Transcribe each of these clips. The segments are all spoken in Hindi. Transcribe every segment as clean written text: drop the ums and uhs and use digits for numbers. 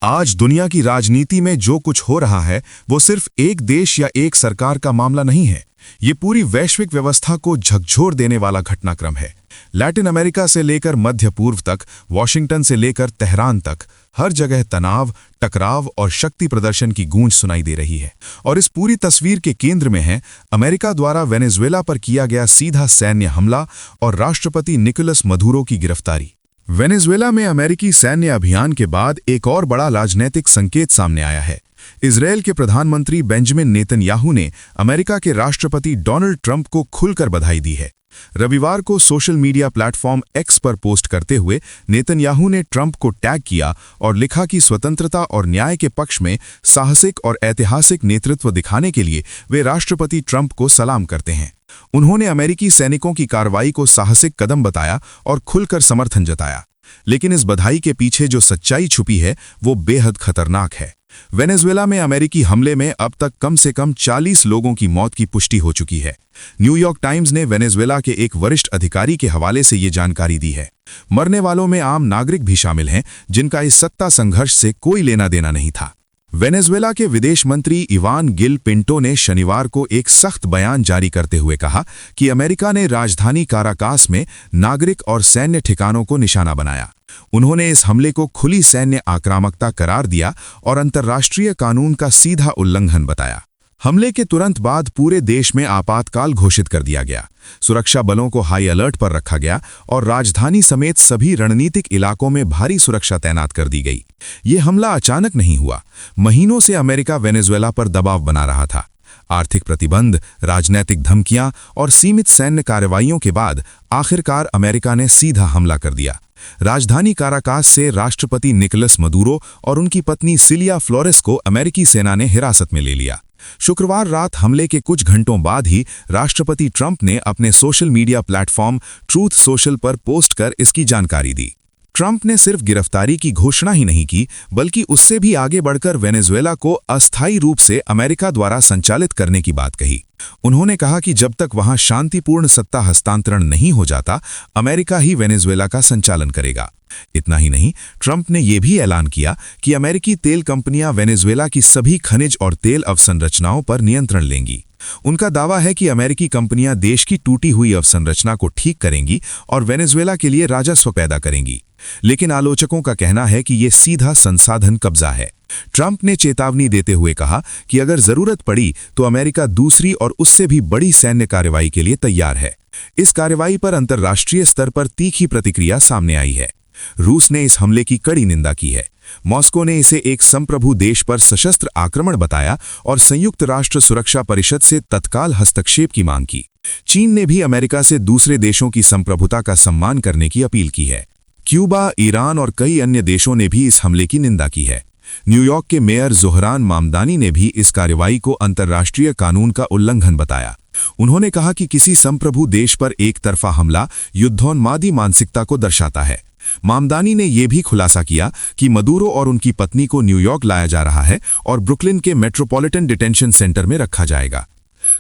आज दुनिया की राजनीति में जो कुछ हो रहा है वो सिर्फ एक देश या एक सरकार का मामला नहीं है। ये पूरी वैश्विक व्यवस्था को झकझोर देने वाला घटनाक्रम है। लैटिन अमेरिका से लेकर मध्य पूर्व तक, वॉशिंगटन से लेकर तेहरान तक, हर जगह तनाव, टकराव और शक्ति प्रदर्शन की गूंज सुनाई दे रही है। और इस पूरी तस्वीर के केंद्र में है अमेरिका द्वारा वेनेजुएला पर किया गया सीधा सैन्य हमला और राष्ट्रपति निकोलस मदुरो की गिरफ्तारी। वेनेजुएला में अमेरिकी सैन्य अभियान के बाद एक और बड़ा राजनीतिक संकेत सामने आया है। इजरायल के प्रधानमंत्री बेंजामिन नेतन्याहू ने अमेरिका के राष्ट्रपति डोनाल्ड ट्रंप को खुलकर बधाई दी है। रविवार को सोशल मीडिया प्लेटफॉर्म एक्स पर पोस्ट करते हुए नेतन्याहू ने ट्रंप को टैग किया और लिखा कि स्वतंत्रता और न्याय के पक्ष में साहसिक और ऐतिहासिक नेतृत्व दिखाने के लिए वे राष्ट्रपति ट्रंप को सलाम करते हैं। उन्होंने अमेरिकी सैनिकों की कार्रवाई को साहसिक कदम बताया और खुलकर समर्थन जताया। लेकिन इस बधाई के पीछे जो सच्चाई छुपी है वो बेहद खतरनाक है। वेनेजुएला में अमेरिकी हमले में अब तक कम से कम 40 लोगों की मौत की पुष्टि हो चुकी है। न्यूयॉर्क टाइम्स ने वेनेजुएला के एक वरिष्ठ अधिकारी के हवाले से ये जानकारी दी है। मरने वालों में आम नागरिक भी शामिल हैं जिनका इस सत्ता संघर्ष से कोई लेना देना नहीं था। वेनेजुएला के विदेश मंत्री इवान गिल पिंटो ने शनिवार को एक सख्त बयान जारी करते हुए कहा कि अमेरिका ने राजधानी काराकास में नागरिक और सैन्य ठिकानों को निशाना बनाया। उन्होंने इस हमले को खुली सैन्य आक्रामकता करार दिया और अंतर्राष्ट्रीय कानून का सीधा उल्लंघन बताया। हमले के तुरंत बाद पूरे देश में आपातकाल घोषित कर दिया गया। सुरक्षा बलों को हाई अलर्ट पर रखा गया और राजधानी समेत सभी रणनीतिक इलाकों में भारी सुरक्षा तैनात कर दी गई। ये हमला अचानक नहीं हुआ। महीनों से अमेरिका वेनेजुएला पर दबाव बना रहा था। आर्थिक प्रतिबंध, राजनैतिक धमकियां और सीमित सैन्य कार्रवाइयों के बाद आखिरकार अमेरिका ने सीधा हमला कर दिया। राजधानी काराकास से राष्ट्रपति निकोलस मदुरो और उनकी पत्नी सिलिया फ्लोरेस को अमेरिकी सेना ने हिरासत में ले लिया। शुक्रवार रात हमले के कुछ घंटों बाद ही राष्ट्रपति ट्रंप ने अपने social media platform truth social पर पोस्ट कर इसकी जानकारी दी। ट्रंप ने सिर्फ गिरफ्तारी की घोषणा ही नहीं की, बल्कि उससे भी आगे बढ़कर वेनेजुएला को अस्थायी रूप से अमेरिका द्वारा संचालित करने की बात कही। उन्होंने कहा कि जब तक वहां शांतिपूर्ण सत्ता हस्तांतरण नहीं हो जाता, अमेरिका ही वेनेजुएला का संचालन करेगा। इतना ही नहीं, ट्रंप ने यह भी ऐलान किया कि अमेरिकी तेल कंपनियां वेनेजुएला की सभी खनिज और तेल अवसंरचनाओं पर नियंत्रण लेंगी। उनका दावा है कि अमेरिकी कंपनियां देश की टूटी हुई अवसंरचना को ठीक करेंगी और वेनेजुएला के लिए राजस्व पैदा करेंगी। लेकिन आलोचकों का कहना है कि यह सीधा संसाधन कब्जा है। ट्रंप ने चेतावनी देते हुए कहा कि अगर जरूरत पड़ी तो अमेरिका दूसरी और उससे भी बड़ी सैन्य कार्रवाई के लिए तैयार है। इस कार्रवाई पर अंतर्राष्ट्रीय स्तर पर तीखी प्रतिक्रिया सामने आई है। रूस ने इस हमले की कड़ी निंदा की है। मॉस्को ने इसे एक संप्रभु देश पर सशस्त्र आक्रमण बताया और संयुक्त राष्ट्र सुरक्षा परिषद से तत्काल हस्तक्षेप की मांग की। चीन ने भी अमेरिका से दूसरे देशों की संप्रभुता का सम्मान करने की अपील की है। क्यूबा, ईरान और कई अन्य देशों ने भी इस हमले की निंदा की है। न्यूयॉर्क के मेयर जोहरान मामदानी ने भी इस कार्रवाई को अंतर्राष्ट्रीय कानून का उल्लंघन बताया। उन्होंने कहा कि किसी संप्रभु देश पर एक तरफा हमला युद्धोन्मादी मानसिकता को दर्शाता है। मामदानी ने यह भी खुलासा किया कि मदुरो और उनकी पत्नी को न्यूयॉर्क लाया जा रहा है और ब्रुकलिन के मेट्रोपॉलिटन डिटेंशन सेंटर में रखा जाएगा।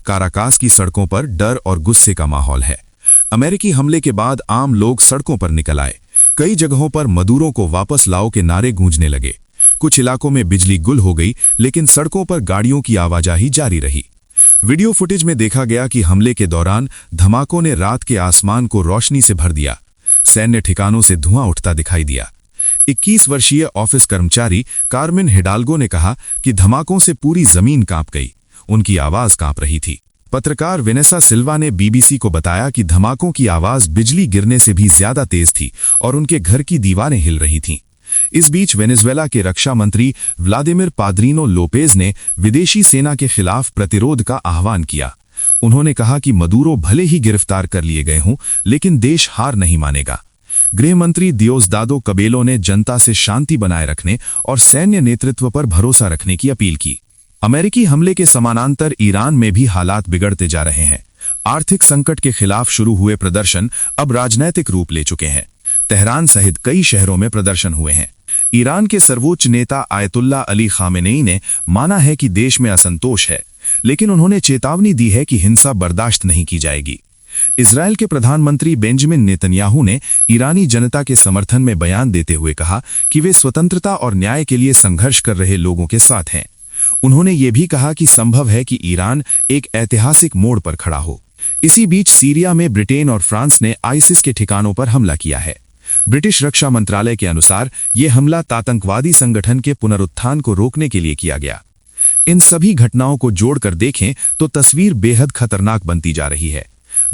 काराकास की सड़कों पर डर और गुस्से का माहौल है। अमेरिकी हमले के बाद आम लोग सड़कों पर निकल आए। कई जगहों पर मदुरो को वापस लाओ के नारे गूंजने लगे। कुछ इलाकों में बिजली गुल हो गई, लेकिन सड़कों पर गाड़ियों की आवाजाही जारी रही। वीडियो फुटेज में देखा गया कि हमले के दौरान धमाकों ने रात के आसमान को रोशनी से भर दिया। सैन्य ठिकानों से धुआं उठता दिखाई दिया। 21 वर्षीय ऑफिस कर्मचारी कार्मेन हिडाल्गो ने कहा कि धमाकों से पूरी जमीन कांप गई। उनकी आवाज कांप रही थी। पत्रकार वेनेसा सिल्वा ने बीबीसी को बताया कि धमाकों की आवाज बिजली गिरने से भी ज्यादा तेज थी और उनके घर की दीवारें हिल रही थीं। इस बीच वेनेजुएला के रक्षा मंत्री व्लादिमिर पाद्रिनो लोपेज ने विदेशी सेना के खिलाफ प्रतिरोध का आह्वान किया। उन्होंने कहा कि मदुरो भले ही गिरफ्तार कर लिए गए हों, लेकिन देश हार नहीं मानेगा। गृह मंत्री दियोसदादो कबेलो ने जनता से शांति बनाए रखने और सैन्य नेतृत्व पर भरोसा रखने की अपील की। अमेरिकी हमले के समानांतर ईरान में भी हालात बिगड़ते जा रहे हैं। आर्थिक संकट के खिलाफ शुरू हुए प्रदर्शन अब राजनैतिक रूप ले चुके हैं। तेहरान सहित कई शहरों में प्रदर्शन हुए हैं। ईरान के सर्वोच्च नेता आयतुल्ला अली खामेनेई ने माना है कि देश में असंतोष है, लेकिन उन्होंने चेतावनी दी है कि हिंसा बर्दाश्त नहीं की जाएगी। इजरायल के प्रधानमंत्री बेंजामिन नेतन्याहू ने ईरानी जनता के समर्थन में बयान देते हुए कहा कि वे स्वतंत्रता और न्याय के लिए संघर्ष कर रहे लोगों के साथ हैं। उन्होंने ये भी कहा कि संभव है कि ईरान एक ऐतिहासिक मोड़ पर खड़ा हो। इसी बीच सीरिया में ब्रिटेन और फ्रांस ने आईसिस के ठिकानों पर हमला किया है। ब्रिटिश रक्षा मंत्रालय के अनुसार यह हमला आतंकवादी संगठन के पुनरुत्थान को रोकने के लिए किया गया। इन सभी घटनाओं को जोड़कर देखें तो तस्वीर बेहद खतरनाक बनती जा रही है।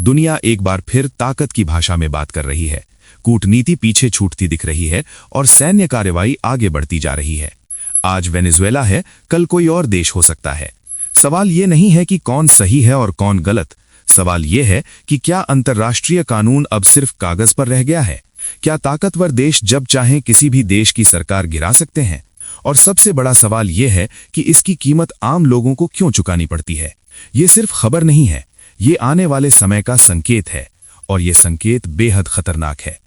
दुनिया एक बार फिर ताकत की भाषा में बात कर रही है, कूटनीति पीछे छूटती दिख रही है और सैन्य कार्रवाई आगे बढ़ती जा रही है। आज वेनेजुएला है, कल कोई और देश हो सकता है। सवाल ये नहीं है कि कौन सही है और कौन गलत। सवाल ये है कि क्या अंतर्राष्ट्रीय कानून अब सिर्फ कागज पर रह गया है? क्या ताकतवर देश जब चाहें किसी भी देश की सरकार गिरा सकते हैं? और सबसे बड़ा सवाल यह है कि इसकी कीमत आम लोगों को क्यों चुकानी पड़ती है? ये सिर्फ खबर नहीं है, ये आने वाले समय का संकेत है, और ये संकेत बेहद खतरनाक है।